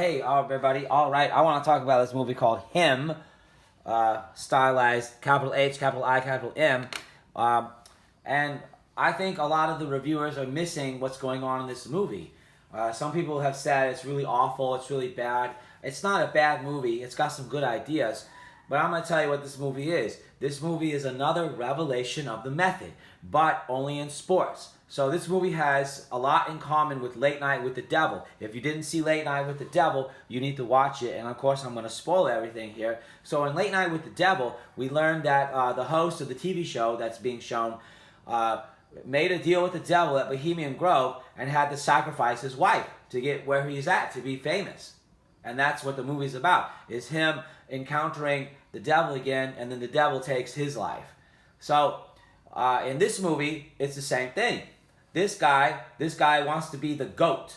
Hey, everybody. All right, I want to talk about this movie called Him, stylized capital H, capital I, capital M. And I think a lot of the reviewers are missing what's going on in this movie. Some people have said it's really awful, it's really bad. It's not a bad movie, it's got some good ideas. But I'm going to tell you what this movie is. This movie is another revelation of the method, but only in sports. So this movie has a lot in common with Late Night with the Devil. If you didn't see Late Night with the Devil, you need to watch it. And of course, I'm going to spoil everything here. So in Late Night with the Devil, we learned that the host of the TV show that's being shown made a deal with the devil at Bohemian Grove and had to sacrifice his wife to get where he's at, to be famous. And that's what the movie's about, is him encountering the devil again, and then the devil takes his life. So in this movie, it's the same thing. This guy wants to be the GOAT,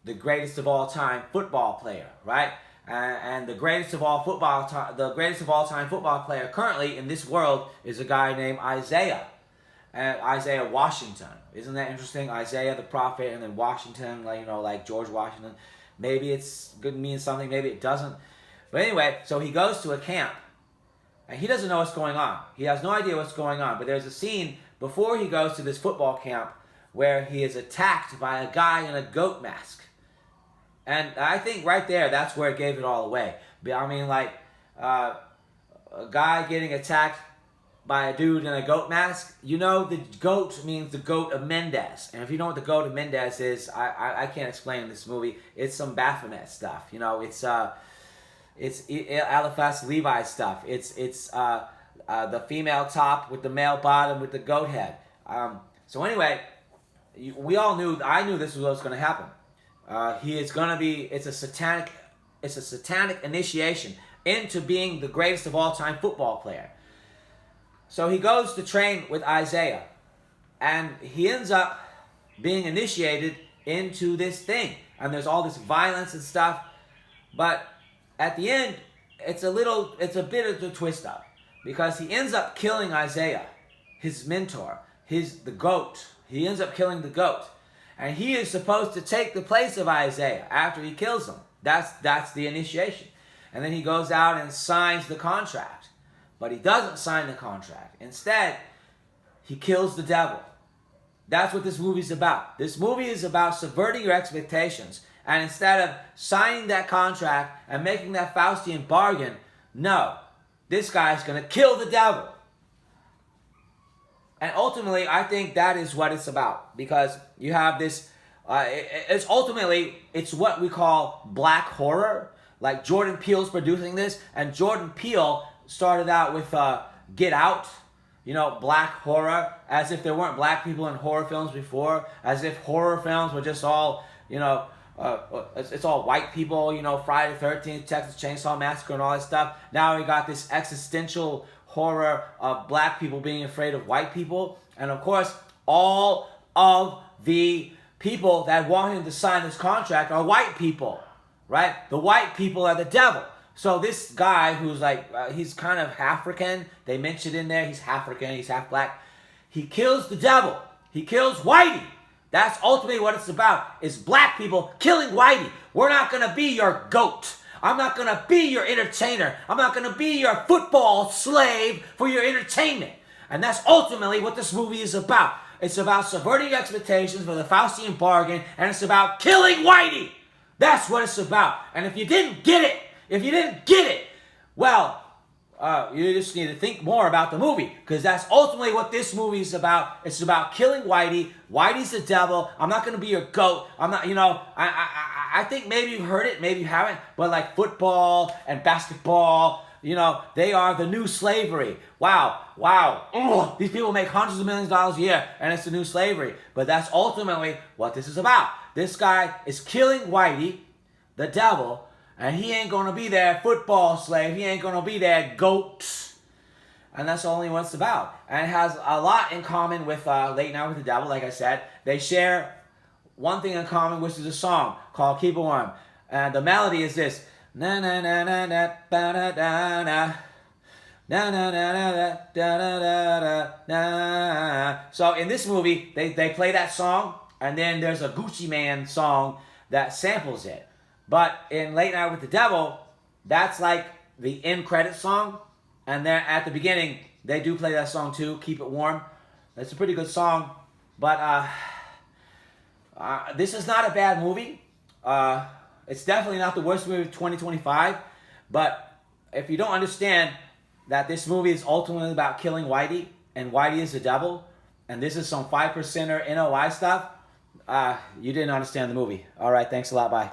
the greatest of all time football player, right? And the greatest of all time football player currently in this world is a guy named Isaiah. Isaiah Washington. Isn't that interesting? Isaiah the prophet, and then Washington, like George Washington. Maybe it's good to mean something, maybe it doesn't. But anyway, so he goes to a camp, and he doesn't know what's going on. He has no idea what's going on. But there's a scene before he goes to this football camp where he is attacked by a guy in a goat mask. And I think right there, that's where it gave it all away. I mean, a guy getting attacked by a dude in a goat mask. You know, the goat means the goat of Mendes. And if you know what the goat of Mendes is, I can't explain in this movie. It's some Baphomet stuff. You know, it's Eliphaz Levi stuff. It's the female top with the male bottom with the goat head. So anyway, I knew this was what was going to happen. It's a satanic initiation into being the greatest of all time football player. So he goes to train with Isaiah, and he ends up being initiated into this thing. And there's all this violence and stuff. But at the end, it's a bit of a twist up. Because he ends up killing Isaiah, his mentor, the goat. He ends up killing the goat. And he is supposed to take the place of Isaiah after he kills him. That's the initiation. And then he goes out and signs the contract. But he doesn't sign the contract. Instead, he kills the devil. That's what this movie's about. This movie is about subverting your expectations. And instead of signing that contract and making that Faustian bargain, no, this guy's going to kill the devil. And ultimately, I think that is what it's about. Because you have this, it's what we call black horror. Like Jordan Peele's producing this. And Jordan Peele started out with Get Out, black horror, as if there weren't black people in horror films before, as if horror films were just all, it's all white people, Friday the 13th, Texas Chainsaw Massacre and all that stuff. Now we got this existential horror of black people being afraid of white people. And of course, all of the people that want him to sign this contract are white people, right? The white people are the devil. So this guy who's he's kind of African, they mentioned in there, he's African, he's half black. He kills the devil. He kills Whitey. That's ultimately what it's about, is black people killing Whitey. We're not going to be your goat. I'm not going to be your entertainer. I'm not going to be your football slave for your entertainment. And that's ultimately what this movie is about. It's about subverting expectations for the Faustian bargain, and it's about killing Whitey. That's what it's about. And if you didn't get it, well, you just need to think more about the movie, because that's ultimately what this movie is about. It's about killing Whitey. Whitey's the devil. I'm not going to be your goat. I'm not, I think maybe you've heard it, maybe you haven't, but like football and basketball, they are the new slavery. Wow. Ugh, these people make hundreds of millions of dollars a year, and it's the new slavery. But that's ultimately what this is about. This guy is killing Whitey, the devil, and he ain't going to be their football slave. He ain't going to be their goat. And that's only what it's about. And it has a lot in common with Late Night with the Devil, like I said. They share one thing in common, which is a song called Keep It Warm. And the melody is this. Na na na na na ba da da na. Na na na na da da da da na. So in this movie, they play that song, and then there's a Gucci Mane song that samples it. But in Late Night with the Devil, that's like the end credit song. And then at the beginning, they do play that song too, Keep It Warm. It's a pretty good song. But this is not a bad movie. It's definitely not the worst movie of 2025. But if you don't understand that this movie is ultimately about killing Whitey, and Whitey is the devil, and this is some 5%er NOI stuff, you didn't understand the movie. All right, thanks a lot. Bye.